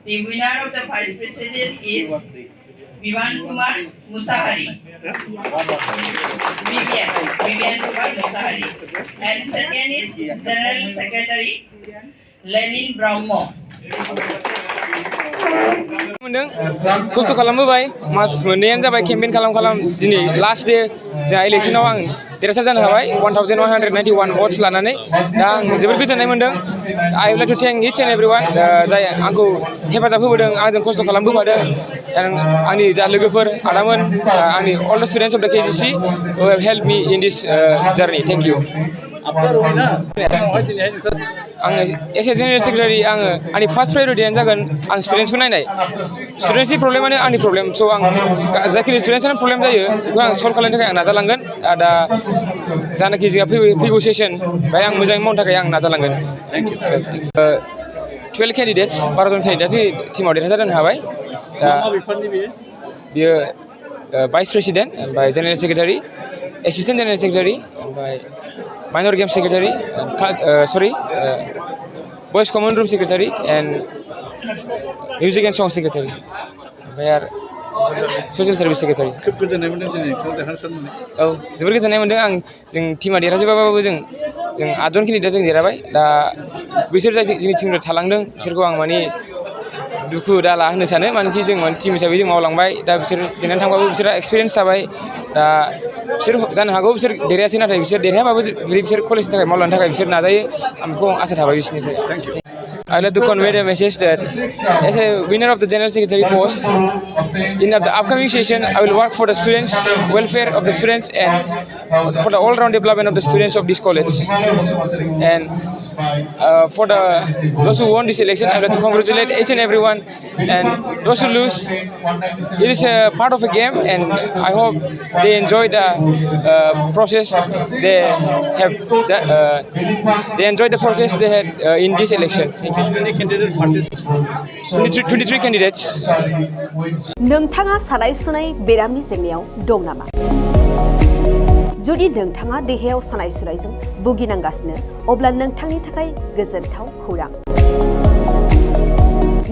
The winner of the vice president is Vivian Kumar Musahari. Vivian Kumar Musahari. And second is General Secretary Lenin Brahma. खस्थ' खालामबोबाय मास मोननैयानो जाबाय campaign खालाम दिनै last day जोंहा इलेक्सनाव आं देरहासार जानो हाबाय 1191 भट्स लानानै दा आं जोबोद गोजोननाय मोन्दों I would like to thank each and everyone जाय आंखौ हेफाजाब होबोदों आंजों खस्थ' खालामबोफादों आंनि जा लोगोफोर आदामोन आंनि अल द स्टुडेन्टस अफ द केजिसि हु have help me in this journey thank you आङो एस ए जेनेरेल सेक्रेटारि आङो आंनि फार्स्ट प्रायरिटियानो जागोन आं स्टुडेन्ट्सखौ नायनाय स्टुडेन्ट्सनि प्रब्लेमानो आंनि प्रब्लेम स' आं जायखिनि स्टुडेन्ट्सआनो प्रब्लेम जायो बेखौ आं सल्भ खालामनो थाखाय आं नाजालांगोन दा जानाखि जोंहा फैगौ सेसन बेहाय आं मोजाङै मावनो थाखाय आं नाजालांगोन 12 केन्डिडेट्स 12 जन केन्डिडेट टिमाव देरहासार जानो हाबाय दा बियो भाइस प्रेसिडेन्ट ओमफ्राय general secretary assistant general secretary ओमफ्राय minor game secretary boys common room secretary and music and song secretary ओमफ्राय आरो ससियेल सार्भिस सेक्रेटारि खोब गोजोननाय मोन्दों दिनै देरहासार मोननाय औ जोबोर गोजोननाय मोन्दों आं जों टिमा देरहाजोबाबाबो जों 8 जन केन्डिडेट जों देरहाबाय दा बिसोर जाय जोंनि टिमनिफ्राय थालांदों बिसोरखौ आं माने दुखु दाला होनो सानो मानोखि जों टिम हिसाबै जों मावलांबाय दा बिसोर जेननानै थांबाबो बिसोरहा एक्सपिरियेन्स थाबाय दा बिसोर जानो हागौ बिसोर देरहायासै नाथाय बिसोर देरहायाबाबो जुदि बिसोर कलेजनि थाखाय मावलांनो थाखाय बिसोर नाजायो आं बेखौ आसा थाबाय बिसोरनिफ्राय I'd like to convey the message that as a winner of the General Secretary post, in the upcoming session, I will work for the students, welfare of the students, and for the all-round development of the students of this college. And for those who won this election, I'd like to congratulate each and everyone. And those who lose, it is a part of a game, and I hope they enjoy the process they have. They enjoyed the process they had in this election. Thank you. 23 candidates. नोंथाङा सानाय सुनाय बेरामनि जेंनायाव दं नामा? जुदि नोंथाङा देहायाव सानाय सुनायजों भुगिनांगासिनो अब्ला नोंथांनि थाखाय गोजोनथाव खौरां।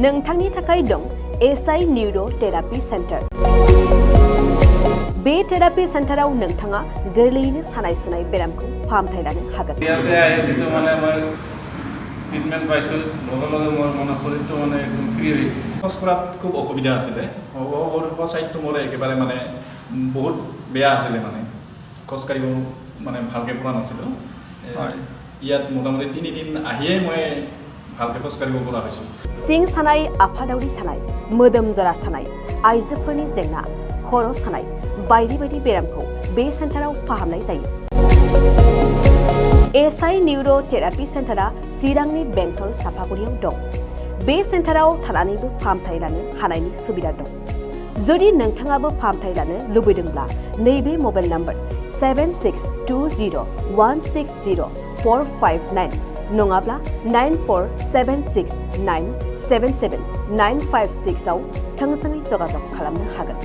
नोंथांनि थाखाय दं एसआइ निउर' थेरापि सेन्टार। बे थेरापि सेन्टाराव नोंथाङा गोरलैयैनो सानाय सुनाय बेरामखौ फाहामथाय लानो हागोन। ট্ৰিটমেণ্ট পাইছোঁ লগে লগে মোৰ মনৰ শৰীৰটো মানে একদম ফ্ৰী হৈ গৈছে খোজ কঢ়াত খুব অসুবিধা আছিলে চাইডটো মোৰ একেবাৰে মানে বহুত বেয়া আছিলে মানে খোজকাঢ়িব মানে ভালকৈ পৰা নাছিলোঁ ইয়াত মোটামুটি 3 দিন আহিয়ে মই ভালকৈ খোজকাঢ়িব পৰা হৈছোঁ सिं सानाय आफादावरि सानाय मोदोम जरा सानाय आइजोफोरनि जेंना खर' सानाय बायदि बायदि बेरामखौ बे सेन्टाराव फाहामनाय जायो एसआइ निउर' थेरापि सेन्टारा चिरांनि बेंटल सापागुरियाव दं बे सेन्टाराव थानानैबो फाहामथाय लानो हानायनि सुबिदा दं जुदि नोंथाङाबो फाहामथाय लानो लुबैदोंब्ला नैबे मबाइल नाम्बार 7620160459 नङाब्ला 9476977956 आव थोंजोङै जगाजग खालामनो हागोन